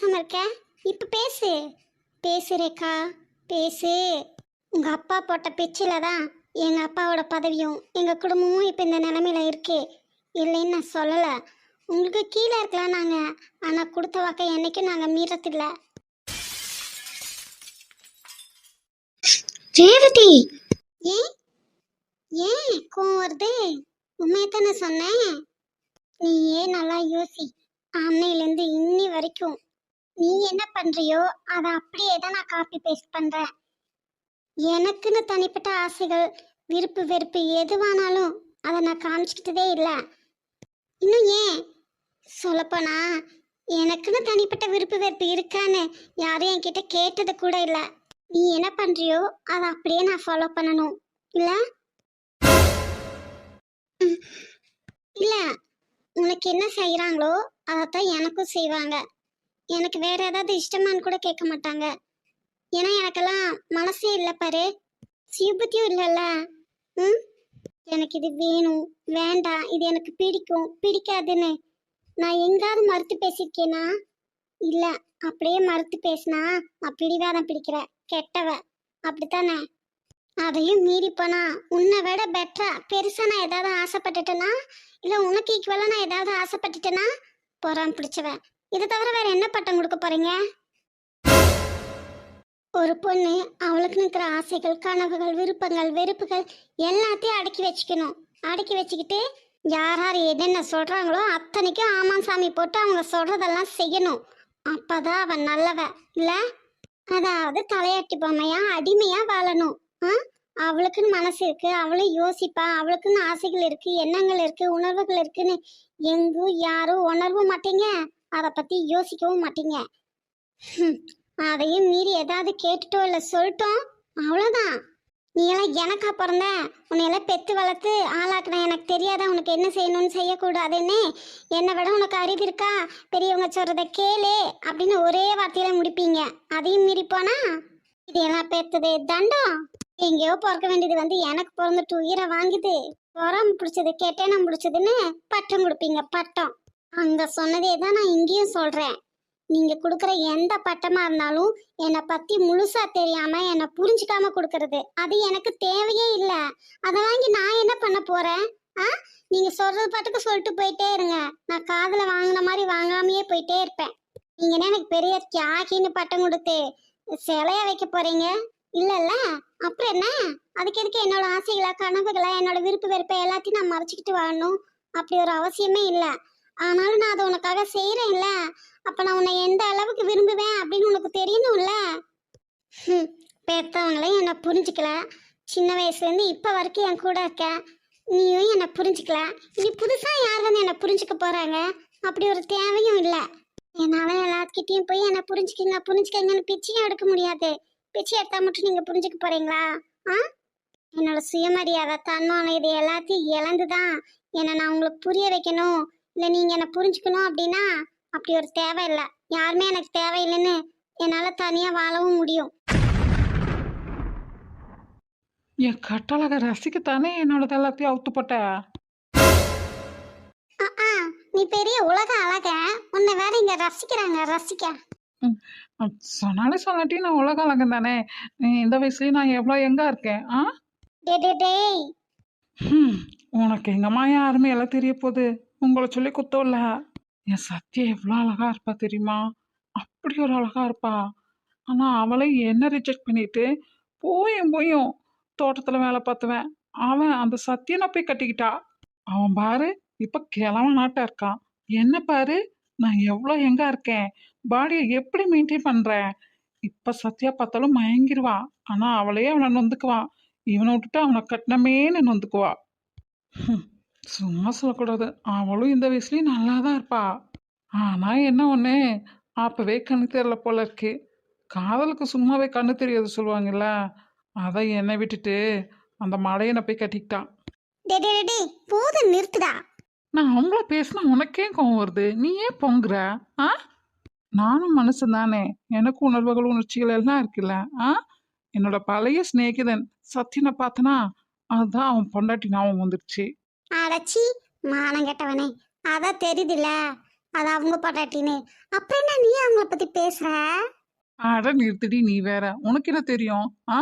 பேசாம இருக்க? இப்ப பேசு. பேசு ரேகா, பேசு. உங்க அப்பா போட்ட பிச்சில தான் எங்க அப்பாவோட பதவியும் எங்க குடும்பமும் இப்ப இந்த நிலைமையில இருக்கு. இல்லைன்னு நான் சொல்லல. உங்களுக்கு கீழே இருக்கலாம் நாங்க, ஆனா கொடுத்த வாக்கை என்னைக்கும் நாங்க மீறதில்ல. ரேவதி, ஏன் ஏன் கோவம் வருது? உண்மையை தானே சொன்னேன். நீ ஏன் நல்லா யோசி. அன்னையிலேருந்து இன்னி வரைக்கும் நீ என்ன பண்றியோ அதை அப்படியே தான் நான் காப்பி பேஸ்ட் பண்றேன். எனக்குன்னு தனிப்பட்ட ஆசைகள், விருப்பு வெறுப்பு எதுவானாலும் அதை நான் காமிச்சிக்கிட்டதே இல்லை. இன்னும் ஏன் சொல்லப்போனா எனக்குன்னு தனிப்பட்ட விருப்பு வெறுப்பு இருக்கான்னு யாரும் என்கிட்ட கேட்டது கூட இல்லை. நீ என்ன பண்றியோ அதை அப்படியே நான் ஃபாலோ பண்ணணும் இல்ல? இல்ல, உனக்கு என்ன செய்யறாங்களோ அதைத்தான் எனக்கும் செய்வாங்க. எனக்கு வேற ஏதாவது இஷ்டமான்னு கூட கேட்க மாட்டாங்க. ஏன்னா எனக்கெல்லாம் மனசே இல்லை பாரு, சுயபுத்தியும் இல்லைல்ல. ம், எனக்கு இது வேணும் வேண்டாம், இது எனக்கு பிடிக்கும் பிடிக்காதுன்னு நான் எங்காவது மறுத்து பேசியிருக்கேனா? இல்ல. அப்படியே மறுத்து பேசினா நான் பிடிவாதம் பிடிக்கிற கெட்டவ, அப்படித்தானே? அதையும் மீறி போனா உன்னை விட பெட்டரா பெருசா நான் ஏதாவது ஆசைப்பட்டுட்டேனா, இல்ல உனக்கு ஈக்குவலா நான் ஏதாவது ஆசைப்பட்டுட்டேனா? பொறாம பிடிச்சவ. இதை தவிர வேற என்ன பட்டம் கொடுக்க போறீங்க? ஒரு பொண்ணு அவளுக்கு இருக்கிற ஆசைகள், கனவுகள், விருப்பங்கள், வெறுப்புகள் எல்லாத்தையும் அடக்கி வச்சுக்கணும். அடக்கி வச்சுக்கிட்டு யார் யார் என்னென்ன சொல்றாங்களோ அத்தனைக்கும் ஆமாம் சாமி போட்டு அவங்க சொல்றதெல்லாம் செய்யணும். அப்பதான் அவன் நல்லவ இல்ல. அதாவது தலையாட்டி பொம்மையா அடிமையா வாழணும். அவளுக்குன்னு மனசு இருக்கு, அவளும் யோசிப்பா, அவளுக்குன்னு ஆசைகள் இருக்கு, எண்ணங்கள் இருக்கு, உணர்வுகள் இருக்குன்னு எங்கும் யாரும் உணரவும் மாட்டீங்க, அதை பத்தி யோசிக்கவும் மாட்டீங்க. அதையும் மீறி ஏதாவது கேட்டுட்டோம் இல்லை சொல்லிட்டோம், அவ்வளோதான். நீ எல்லாம் எனக்கா பிறந்த? உன்னையெல்லாம் பெத்து வளர்த்து ஆளாக்குன எனக்கு தெரியாத உனக்கு என்ன செய்யணும்னு செய்யக்கூடாதுன்னு? என்னை விட உனக்கு அறிவு இருக்கா? பெரியவங்க சொல்றத கேளு அப்படின்னு ஒரே வார்த்தையில முடிப்பீங்க. அதையும் மீறி போனா இதெல்லாம் பெத்தது தண்டம். எங்கேயோ பிறக்க வேண்டியது வந்து எனக்கு பிறந்துட்டு உயிரை வாங்குது. பொறாம பிடிச்சது கெட்டேனம் பிடிச்சதுன்னு பட்டம் கொடுப்பீங்க. பட்டம் அங்க சொன்னதே தான் நான் இங்கேயும் சொல்றேன். நீங்க கொடுக்குற எந்த பட்டமா இருந்தாலும் என்னை பத்தி முழுசா தெரியாம என்னை புரிஞ்சுக்காம கொடுக்கறது அது எனக்கு தேவையே இல்லை. அதை வாங்கி நான் என்ன பண்ண போறேன்? நீங்க சொல்றது பாட்டுக்கு சொல்லிட்டு போயிட்டே இருங்க. நான் காதுல வாங்கின மாதிரி வாங்காமையே போயிட்டே இருப்பேன். நீங்க என்ன எனக்கு பெரிய தியாகின்னு பட்டம் கொடுத்து சிலைய வைக்க போறீங்க? இல்லல்ல, அப்புறம் என்ன? அதுக்கு எதுக்கு என்னோட ஆசைகளா, கனவுகளா, என்னோட விருப்பு வெறுப்பை எல்லாத்தையும் நான் மறைச்சிக்கிட்டு வாழணும்? அப்படி ஒரு அவசியமே இல்லை. ஆனாலும் நான் அதை உனக்காக செய்யறேன்ல, அப்ப நான் உன்னை எந்த அளவுக்கு விரும்புவேன் அப்படின்னு உனக்கு தெரியணும்ல. பெத்தவங்களே என்னை புரிஞ்சுக்கல. சின்ன வயசுல இருந்து இப்ப வரைக்கும் என் கூட இருக்க, நீயும் என்னை புரிஞ்சுக்கல. இனி புதுசா யார் வந்து என்னை புரிஞ்சுக்க போறாங்க? அப்படி ஒரு தேவையும் இல்லை. என்னால எல்லாத்துக்கிட்டையும் போய் என்னை புரிஞ்சுக்கங்க புரிஞ்சுக்கங்கன்னு பிச்சையும் எடுக்க முடியாது. பிச்சை எடுத்தா மட்டும் நீங்க புரிஞ்சுக்க போறீங்களா? என்னோட சுயமரியாதை, தன்மானம் இது எல்லாத்தையும் இழந்துதான் என்னை நான் உங்களுக்கு புரிய வைக்கணும், இல்லை நீங்க என்னை புரிஞ்சுக்கணும் அப்படின்னா அப்படி ஒரு தேவை இல்லை. யாருமே எனக்கு தேவையில்லைன்னு என்னால தனியா வாழவும் முடியும். என் கட்டழக ரசிக்கத்தானே என்னோட எல்லாத்தையும் அவுத்து போட்ட. நீ பெரிய உலக அழக, உன்னை வேற இங்க ரசிக்கிறாங்க. ரசிக்க சொன்னாலே சொல்லாட்டி நான் உலக அழகன் தானே. இந்த வயசுலயும் நான் எவ்வளவு எங்க இருக்கேன். உனக்கு எங்கம்மா யாருமே எல்லாம் தெரிய போகுது. உங்களை சொல்லி குத்தம் இல்ல. என் சத்தியம் எவ்வளவு அழகா இருப்பா தெரியுமா? அப்படி ஒரு அழகா இருப்பா. ஆனா அவளை என்ன ரிஜெக்ட் பண்ணிட்டு போயும் தோட்டத்துல வேலை பார்த்துவேன். அவன் அந்த சத்தியனை போய் கட்டிக்கிட்டா. அவன் பாரு இப்ப கிழவன் நாட்டா இருக்கான். என்ன பாரு நான் எவ்வளவு எங்க இருக்கேன், பாடியை எப்படி மெயின்டைன் பண்றேன். இப்ப சத்தியா பார்த்தாலும் மயங்கிருவா. ஆனா அவளையே அவனை நொந்துக்குவான். இவனை விட்டுட்டு அவனை கட்டினமேன்னு நொந்துக்குவா. சும்மா சொல்லக்கூடாது, அவளும் இந்த வயசுலயும் நல்லாதான் இருப்பா. ஆனா என்ன ஒண்ணு, அப்பவே கண்ணு தெரியல போல இருக்கு. காதலுக்கு சும்மாவே கண்ணு தெரியாது சொல்லுவாங்கல்ல, அதை என்னை விட்டுட்டு அந்த மடையனை போய் கட்டிக்கிட்டான். போதும், நிறுத்துடா. நான் அவங்கள பேசினா உனக்கே கோவம் வருது, நீ ஏன் பொங்குற? நானும் மனுஷன் தானே, எனக்கு உணர்வுகள் உணர்ச்சிகள் எல்லாம் இருக்குல்ல. என்னோட பழைய சிநேகிதன் சத்தியனை பார்த்தனா, அதுதான் அவன் பொண்டாட்டி ஞாபகம் வந்துருச்சு. அடச்சி மானம் கெட்டவனே, அதான் தெரியுதுல்ல. அது அவங்க பொண்டாட்டின்னு. அப்புறம் என்ன நீ அவங்கள பத்தி பேசுற? அட நிறுத்திடி, நீ வேற. உனக்கு என்ன தெரியும்? ஆ,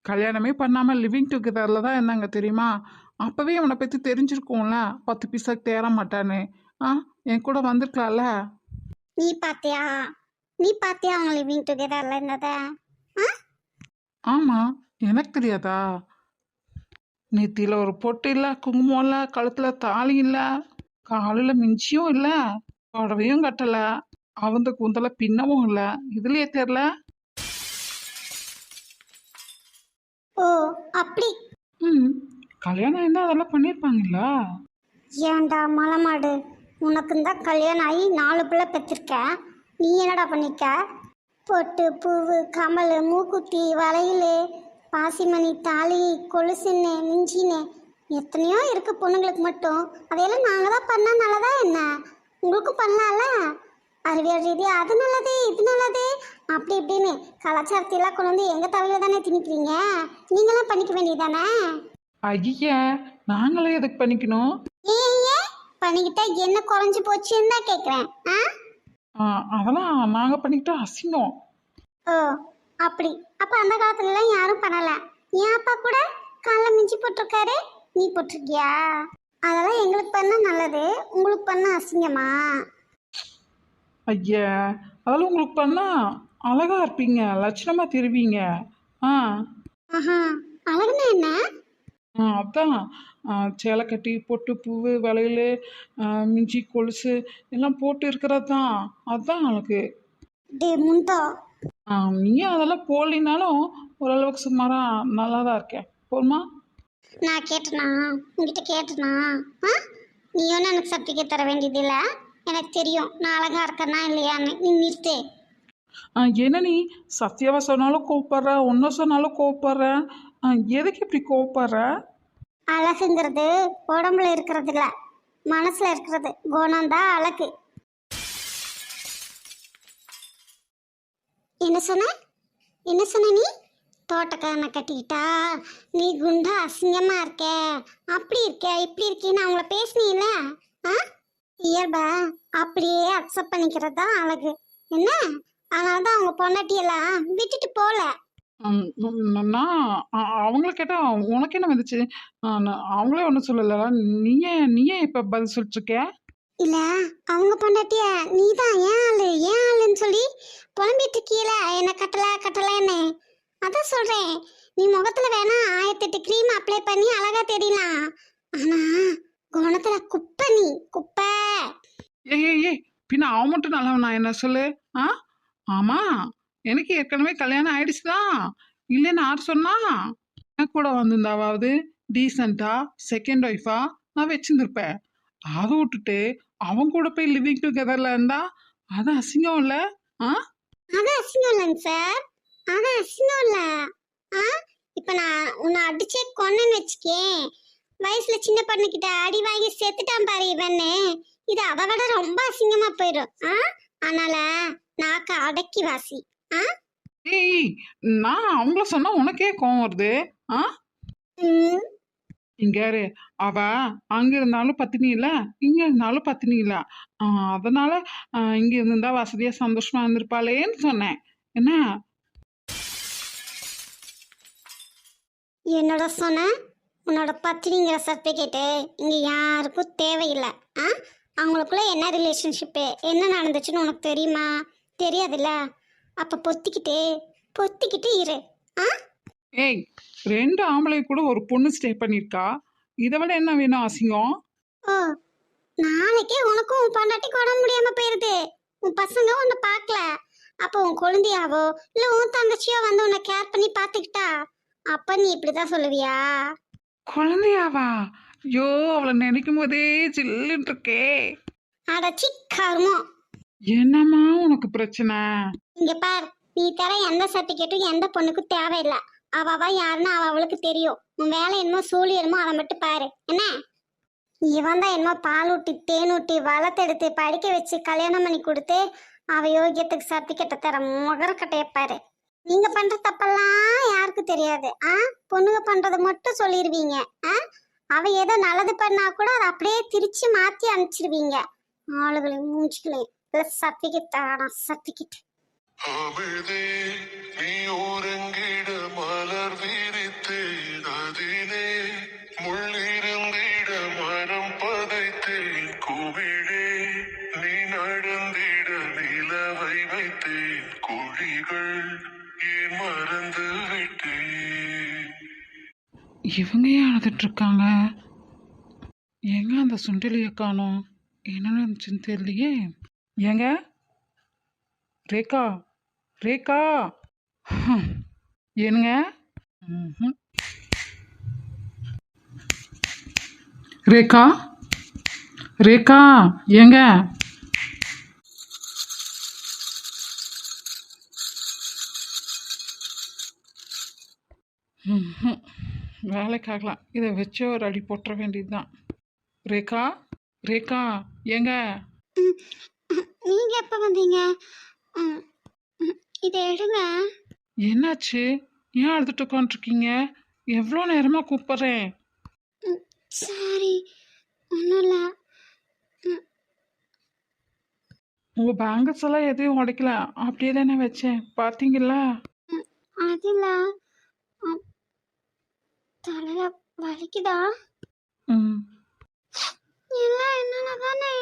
கல்யாணமே பண்ணாம லிவிங் டுகெதர்ல தான் இருந்தாங்க தெரியுமா? அப்பவே அவனை பத்தி தெரிஞ்சிருக்கும்ல, 10 பைசாக்கு தேற மாட்டான்னு. ஆ, என் கூட வந்திருக்கலாம்ல. நீ பாத்தியா? நீ பாத்தியா அவங்க லிவிங் டுகெதர்ல இருந்தத? ஆ? ஆமா, எனக்கு தெரியாதா? நெத்தியில ஒரு பொட்டு இல்ல, குங்குமம் இல்ல, கழுத்துல தாலி இல்ல, காலில மிஞ்சியும் இல்ல, புடவையும் கட்டல, அவந்த கூந்தல பின்னவும் இல்ல. இதுலயே தெரியல. ஓ, அப்படி. ம், கல்யாணம் இருந்தா அதெல்லாம் பண்ணிருப்பாங்கல்ல. ஏன்டா மலமாடு, உனக்கு தான் கல்யாணம் ஆகி 4 பிள்ளை பெற்றிருக்க. நீ என்னடா பண்ணிக்க? பொட்டு பூவு கமல் மூக்குத்தி வளையல் பாசிமணி தாலி கொலுசுன்னு மிஞ்சின்னு எத்தனையோ இருக்கு பொண்ணுங்களுக்கு மட்டும். அதையெல்லாம் நாங்கள் தான் பண்ணால் நல்லதா என்ன? உங்களுக்கும் பண்ணலாம்ல. அறிவியல் ரீதியாக அது நல்லது இது நல்லது அப்படி இப்படின்னு கலாச்சாரத்தையெல்லாம் கொண்டு வந்து எங்கள் தலையில தானே திணிக்கிறீங்க. நீங்களாம் பண்ணிக்க வேண்டியதானே? ஐய, நாங்களே எதுக்கு பண்ணிக்கணும்? ஏன் பண்ணிக்கிட்டா என்ன குறைஞ்சு போச்சுன்னு தான் கேட்குறேன். ஆ, அதெல்லாம் நாங்க பண்ணிக்கிட்டா அசிங்கம். ஓ, அப்படி. அப்போ அந்த காலத்துலலாம் யாரும் பண்ணல. என் அப்பா கூட காலைல மிஞ்சி போட்டிருக்காரு, நீ போட்டிருக்கியா? அதெல்லாம் எங்களுக்கு பண்ண நல்லது, உங்களுக்கு பண்ண அசிங்கமா? ஐயா, அதெல்லாம் உங்களுக்கு பண்ணா அழகா இருப்பீங்க, லட்சணமா தெரிவிங்க. ஆ, ஆஹா, அழகுனா என்ன? அதான். சேலை கட்டி பொட்டு பூவு வளையல் மிஞ்சி கொலுசு எல்லாம் போட்டு இருக்கிறது தான், அதுதான் அழகு. டே முண்டா, நீயும் அதெல்லாம் போடலினாலும் ஓரளவுக்கு சுமாரா நல்லா தான் இருக்கேன். போதுமா? நான் கேட்டனா? உங்ககிட்ட கேட்டனா? ஆ, நீ ஒன்றும் எனக்கு சர்டிஃபிகேட் தர வேண்டியதில்லை. எனக்கு தெரியும் நான் அழகா இருக்கேனா இல்லையான்னு. நீ நிறுத்து. என்ன நீ சத்யாவை சொன்னாலும் கோவப்படுற, ஒன்றை சொன்னாலும் கோவப்படுற. எதுக்கு இப்படி கோவப்படுற? அழகுங்கிறது உடம்புல இருக்கிறது இல்ல, மனசுல இருக்கிறது. குணம்தான் அழகு. என்ன சொன்ன? என்ன சொன்ன நீ? தோட்டக்காரனை கட்டிக்கிட்டா நீ குண்டா அசிங்கமா இருக்க, அப்படி இருக்க இப்படி இருக்கேன்னு அவங்கள பேசுனீல. ஆ, இயல்பா அப்படியே அக்செப்ட் பண்ணிக்கிறது தான் அழகு என்ன? அதனால தான் அவங்க பொண்டாட்டியெல்லாம் விட்டுட்டு போல. நான் அவங்கள கேட்டா உனக்கு என்ன வந்துச்சு? அவங்களே ஒன்றும் சொல்லல. நீயே இப்ப பதில் சொல்லிட்டு இருக்க? இல்ல, அவங்க பொண்டாட்டிய நீ தான் ஏன் ஆளு ஏன் ஆளுன்னு சொல்லி புலம்பிட்டு இருக்கீல. என்ன கட்டல கட்டல என்ன? அதான் சொல்றேன், நீ முகத்துல வேணா 1008 க்ரீம் அப்ளை பண்ணி அழகா தெரியலாம். ஆனா குணத்துல குப்பை, நீ குப்பை. ஏய் ஏய் ஏய், பின்ன அவன் மட்டும் நல்லவனா என்ன சொல்லு? ஆ, ஆமா, எனக்கு ஏற்கனவே கல்யாணம் ஆயிடுச்சுதான். இல்லைன்னு யார் சொன்னா? என் கூட வந்திருந்தாவது டீசெண்டா செகண்ட் ஒய்ஃபா நான் வச்சிருந்திருப்பேன். அதை விட்டுட்டு அவன் கூட போய் லிவிங் டுகெதர்ல இருந்தா அது அசிங்கம் இல்ல? ஆ, அது அசிங்கம் இல்லைங்க சார், அது அசிங்கம் இல்ல. ஆ, இப்ப நான் உன்னை அடிச்சே கொன்னேன்னு வச்சுக்கேன், வயசுல சின்ன பொண்ணுகிட்ட அடி வாங்கி செத்துட்டான் பாரு இவன்னு, இது அதை விட ரொம்ப அசிங்கமா போயிடும். அதனால நாக்க அடக்கி வாசி. ஆ, ஏய், நான் அவங்கள சொன்னா உனக்கே கோவம் வருது. ஆ, ம், இங்க யாரு? அவ அங்க இருந்தாலும் பத்தினி இல்ல, இங்க இருந்தாலும் பத்தினி இல்ல. அதனால இங்க இருந்தா வசதியா சந்தோஷமா இருந்திருப்பாளேன்னு சொன்னேன். என்ன? என்னோட சொன்ன உன்னோட பத்தினிங்கிற சர்டிஃபிகேட்டு இங்க யாருக்கும் தேவையில்லை. ஆ, அவங்களுக்குள்ள என்ன ரிலேஷன்ஷிப்பு என்ன நடந்துச்சுன்னு உனக்கு தெரியுமா? தெரியாதுல்ல. அப்ப பொத்திக்கிட்டு பொத்திக்கிட்டு இரு. ஆ, ஏய், 2 ஆம்பளை கூட ஒரு பொண்ணு ஸ்டே பண்ணிருக்கா. இதை விட என்ன வேணும் அசிங்கம்? ஓ, நாளைக்கே உனக்கும் உன் பொண்டாட்டிக்கு உடம்பு முடியாம போயிருது, உன் பசங்க உன்னை பார்க்கல, அப்போ உன் குழந்தையாவோ இல்ல உன் தங்கச்சியோ வந்து உன்னை கேர் பண்ணி பார்த்துக்கிட்டா, அப்ப நீ இப்படிதான் சொல்லுவியா? குழந்தையாவா? ஐயோ, அவளை நினைக்கும் போதே சில்லுன்னு இருக்கே. அடச்சி கருமோ. என்னம்மா உனக்கு பிரச்சனை? இங்க பார், நீ தர எந்த சர்டிஃபிகேட்டும் எந்த பொண்ணுக்கும் தேவையில்லை. அவ யாருன்னு அவளுக்கு தெரியும். உன் வேலை என்னமோ சூழி என்னமோ அதை மட்டும் பாரு என்ன? இவன் தான் என்னமோ பால் ஊட்டி தேன் ஊட்டி வளர்த்தெடுத்து படிக்க வச்சு கல்யாணம் பண்ணி கொடுத்து அவ யோகியத்துக்கு சர்டிஃபிகேட்டை தர முகரக்கட்டைய பாரு. நீங்க பண்ற தப்பெல்லாம் யாருக்கு தெரியாது. பொண்ணுங்க பண்றது மட்டும் சொல்லிடுவீங்க. அவ ஏதோ நல்லது பண்ணா கூட அதை அப்படியே திரிச்சு மாத்தி அனுப்பிச்சிருவீங்க. ஆளுகளையும் மூஞ்சிக்கலையும் சர்டிஃபிகேட். அமிழ்தே நீ ஒருங்கிட மலர் விரித்தேன் அதிலே முள்ளிருந்திட மரம் பதைத்தேன் குவிடே நீ நடந்திட நிலவை வைத்தேன் குழிகள் ஏன் மறந்து விட்டேன். இவங்க ஏன் அழுதுட்டு இருக்காங்க? எங்க அந்த சுண்டலியை காணோம்? என்ன நடந்துச்சுன்னு தெரியலையே. ஏங்க ரேகா, ரேகா, ஹம், ஏனுங்க? ம்ஹும். ரேகா, ரேகா, ஏங்க? ம்ஹும். வேலைக்காகலாம் இதை வச்சு ஒரு அடி போட்டுற வேண்டியதுதான். ரேகா, ரேகா, ஏங்க? நீங்க எப்ப வந்தீங்க? ம், இதை எடுங்க. என்னாச்சு? ஏன் அழுதுட்டு உட்காந்துருக்கீங்க? எவ்வளோ நேரமா கூப்பிட்றேன். சாரி, ஒன்றும் இல்லை. உங்க பேங்கல்ஸ் எல்லாம் எதையும் உடைக்கல, அப்படியே தானே வச்சேன், பார்த்தீங்களா? அதில் தலையில வலிக்குதா? ம். எல்லாம் என்னென்ன தானே.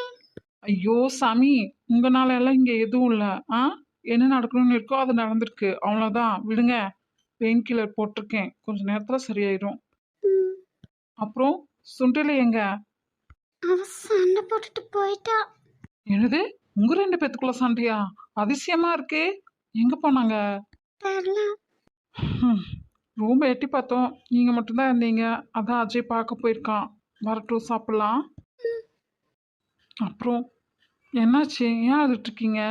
ஐயோ சாமி, உங்களால எல்லாம் இங்கே எதுவும் இல்லை. என்ன நடக்கணும்னு இருக்கோ அது நடந்திருக்கு, அவ்வளோதான். விடுங்க. பெயின் கில்லர் போட்டிருக்கேன், கொஞ்ச நேரத்தில் சரியாயிடும். ம், அப்புறம் சுண்டலி எங்க? அவ சண்டை போட்டுட்டு போயிட்டா. என்னது? உங்க ரெண்டு பேத்துக்குள்ள சண்டையா? அதிசயமா இருக்கே. எங்க போனாங்க? தெரியல. ரூம் எட்டி பார்த்தோம், நீங்க மட்டும்தான் இருந்தீங்க. அதான் அஜய் பார்க்க போயிருக்கான். வரட்டும், சாப்பிடலாம். அப்புறம் என்னாச்சு? ஏன் அழுதுட்டு இருக்கீங்க?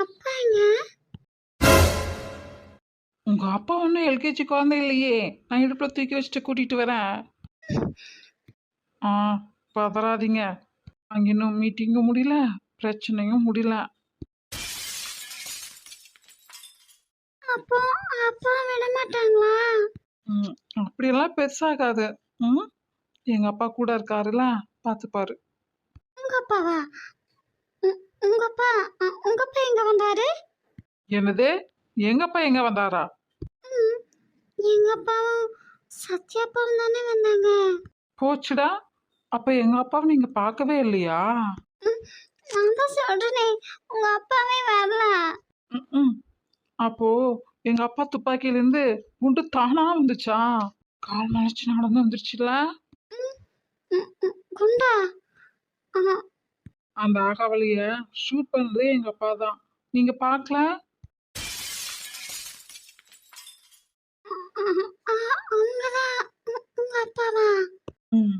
அப்பா எங்க? உங்க அப்பா ஒன்றும் எல்கேஜி குழந்தை இல்லையே, நான் இடுப்புல தூக்கி வச்சுட்டு கூட்டிட்டு வரேன். ஆ, பதறாதீங்க. அங்க இன்னும் மீட்டிங்கும் முடியல, பிரச்சனையும் முடியல. அப்போ அப்பா விட மாட்டாங்களா? ம், அப்படியெல்லாம் பெருசாகாது. ம், எங்க அப்பா கூட இருக்காருல்ல, பார்த்துப்பாரு. உங்க அப்பாவா? உங்க அப்பா உங்க அப்பா எங்க வந்தாரு? என்னது? எங்க அப்பா எங்க வந்தாரா? ம், எங்க அப்பாவும் சத்யா அப்பாவும் தானே வந்தாங்க. போச்சுடா. அப்ப எங்க அப்பாவை நீங்க பார்க்கவே இல்லையா? ம், நான் தான் சொல்றேனே, உங்க அப்பாவே வரல. ம். அப்போ எங்க அப்பா துப்பாக்கியிலேருந்து குண்டு தானா வந்துச்சா? கால் மலைச்சு நடந்து வந்துருச்சுல. குண்டா? ஆமா. அந்த ஆகாவளிய ஷூட் பண்ணதே எங்க அப்பா தான். நீங்க பார்க்கல? அவங்கதான் உங்க அப்பாவா? ம்.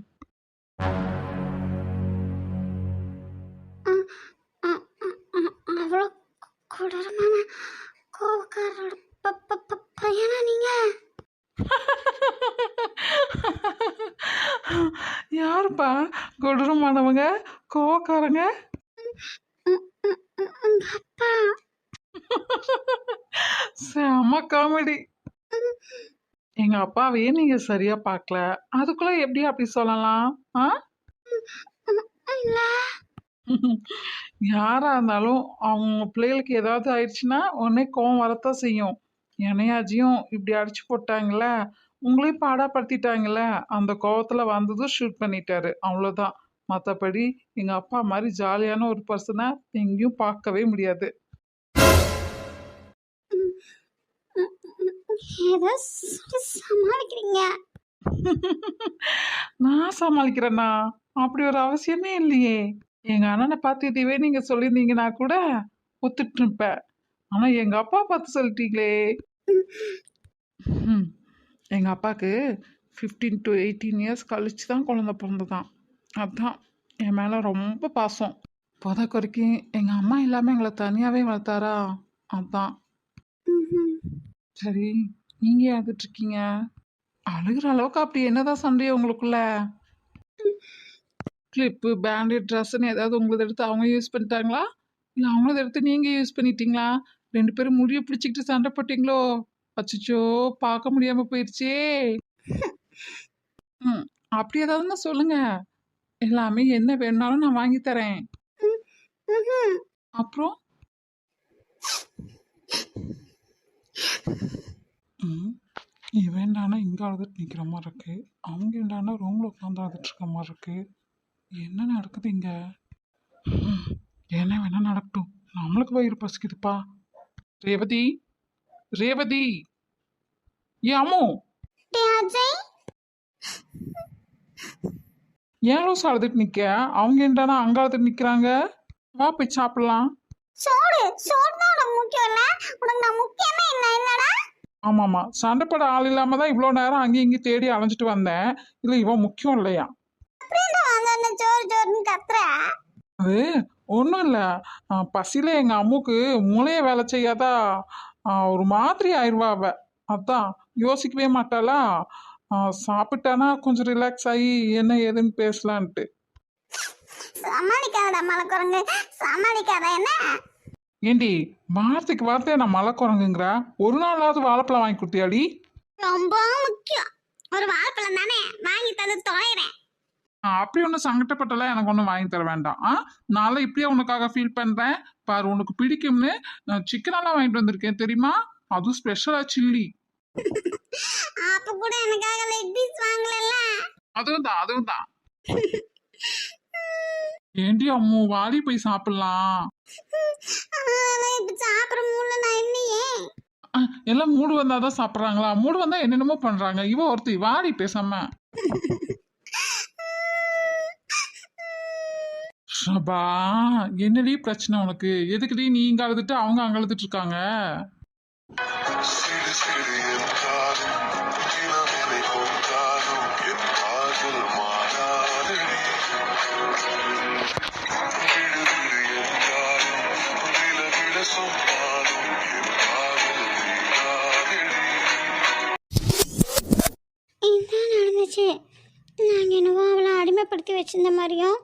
அவ்வளோ கொடூரமான கோவக்காரோட பையனா நீங்க? யாருப்பா கொடூரமானவங்க, கோவக்காரங்க? உங்க அப்பா. செம காமெடி. எங்க அப்பாவையே நீங்க சரியா பார்க்கல, அதுக்குள்ள எப்படி அப்படி சொல்லலாம்? ஆ? இல்ல. யாரா இருந்தாலும் அவங்க பிள்ளைகளுக்கு ஏதாவது ஆயிடுச்சுன்னா உடனே கோவம் வரத்தான் செய்யும். என்னையாச்சியும் இப்படி அடிச்சு போட்டாங்கல்ல, உங்களையும் பாடாப்படுத்திட்டாங்கல்ல, அந்த கோவத்துல வந்ததும் ஷூட் பண்ணிட்டாரு, அவ்வளோதான். மற்றபடி எங்க அப்பா மாதிரி ஜாலியான ஒரு பர்சனை எங்கேயும் பார்க்கவே முடியாது. ஏதோ சொல்லி சமாளிக்கிறீங்க. நான் சமாளிக்கிறேன்னா? அப்படி ஒரு அவசியமே இல்லையே. எங்க அண்ணனை பார்த்து இதுவே நீங்க சொல்லியிருந்தீங்கன்னா கூட ஒத்துட்டு இருப்பேன். ஆனா எங்க அப்பா பார்த்து சொல்லிட்டீங்களே. ம். எங்க அப்பாவுக்கு 15 to 18 இயர்ஸ் கழிச்சு தான் குழந்தை பிறந்ததான். அதான் என் மேலே ரொம்ப பாசம். இப்போதைக்கு வரைக்கும் எங்கள் அம்மா இல்லாமல் எங்களை தனியாகவே வளர்த்தாரா, அதான். சரி, நீங்கள் ஏன் அழுதுட்டு இருக்கீங்க? அழுகிற அளவுக்கு அப்படி என்னதான் சண்டையோ உங்களுக்குள்ள? கிளிப்பு, பேண்டேட், ட்ரெஸ்ஸுன்னு ஏதாவது உங்களது எடுத்து அவங்க யூஸ் பண்ணிட்டாங்களா, இல்லை அவங்களத எடுத்து நீங்கள் யூஸ் பண்ணிட்டீங்களா? 2 பேரும் முடிய பிடிச்சிக்கிட்டு சண்டை போட்டிங்களோ? அச்சச்சோ, பார்க்க முடியாமல் போயிடுச்சே. ம், அப்படி ஏதாவதுன்னா சொல்லுங்க, எல்லாமே என்ன வேணுனாலும் நான் வாங்கி தரேன். ம்ஹும். அப்புறம் ம் இவன் தானே இங்கே அழுதுட்டு நிற்கிற மாதிரி இருக்கு, அவங்க என்னடானா ரூமில் உட்காந்து அழுதுட்டு இருக்க மாதிரி இருக்கு. என்ன நடக்குது இங்கே? என்ன வேணா நடக்கட்டும், நம்மளுக்கு வயிறு பசிக்குதுப்பா. ரேவதி, ரேவதி, ஏ அம்மு, டேய் அஜய், ஏன் லூசு அழுதுட்டு நிற்க? அவங்க என்னடானா அங்கே அழுதுட்டு நிற்கிறாங்க. வா போய் சாப்பிடலாம். சோறு சோறு தான் உனக்கு முக்கியம் இல்ல? உனக்கு நான் முக்கியமே இல்லை இல்லடா? ஆமாம்மா, சண்டை போட ஆள் இல்லாமல் தான் இவ்வளோ நேரம் அங்கேயும் இங்கேயும் தேடி அலைஞ்சிட்டு வந்தேன். இல்லை இவன் முக்கியம் இல்லையா? அப்படியே வந்து சோறு சோறுன்னு கத்துற. அது ஒன்றும் இல்லை, பசியில் எங்கள் அம்முக்கு மூளையே வேலை செய்யாதா, ஒரு மாதிரி ஆயிடுவா அவ. அதான் யோசிக்கவே மாட்டாளா. சாப்பிட்டானா கொஞ்சம் ரிலாக்ஸ் ஆகி என்ன ஏதுன்னு பேசலான்ட்டு. சமாளிக்காதடா மலைக்குரங்கு, சமாளிக்காத என்ன? ஏண்டி வார்த்தைக்கு வார்த்தையை நான் மலை குரங்குங்கிற, ஒரு நாளாவது வாழைப்பழம் வாங்கி கொடுத்தியாடி? ரொம்ப முக்கியம். ஒரு வாழைப்பழம் தானே, வாங்கி தந்து தொலைகிறேன். அப்படி ஒன்றும் சங்கடப்பட்டலாம் எனக்கு ஒன்றும் வாங்கி தர வேண்டாம். நான் இப்படியே உனக்காக ஃபீல் பண்ணுறேன் பாரு. உனக்கு பிடிக்கும்னு சிக்கனெல்லாம் வாங்கிட்டு வந்திருக்கேன் தெரியுமா, அதுவும் ஸ்பெஷலாக சில்லி. அப்ப கூட எனக்காக லெக் பீஸ் வாங்கலல்ல? அதுவும் தான். ஏண்டி அம்மு, வாடி போய் சாப்பிடலாம். அதெல்லாம் இப்ப சாப்பிட மூடல நான் இல்லையே. எல்லாம் மூடு வந்தாதான் சாப்பிட்றாங்களா? மூடு வந்தா என்னென்னமோ பண்றாங்க. இவ ஒருத்தி வாடி பேசாம. ஷபா, என்னடி பிரச்சனை உனக்கு? எதுக்குடி நீ இங்க அழுதுட்டு அவங்க அங்க அழுதுட்டு இருக்காங்க? சிறு சிறு என்றாலும் தினவினை கொண்டாலும் என் காதல் மாறாதடி. விடு விடு என்றாலும் வில விட சொன்னாலும் என் காதல் நீராதடி. இதுதான் நடந்துச்சு. நாங்கள் என்னவோ அவளை அடிமைப்படுத்தி வச்சிருந்த மாதிரியும்,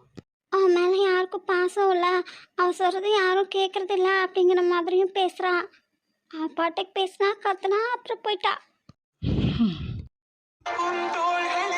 அவன் மேலே யாருக்கும் பாசம் இல்லை, அவள் சொல்கிறது யாரும் கேட்கறது இல்லை அப்படிங்கிற மாதிரியும் பேசுகிறா. அவள் பாட்டுக்கு பேசினா கத்துனா அப்புறம் போயிட்டா. உன் தோள்களில்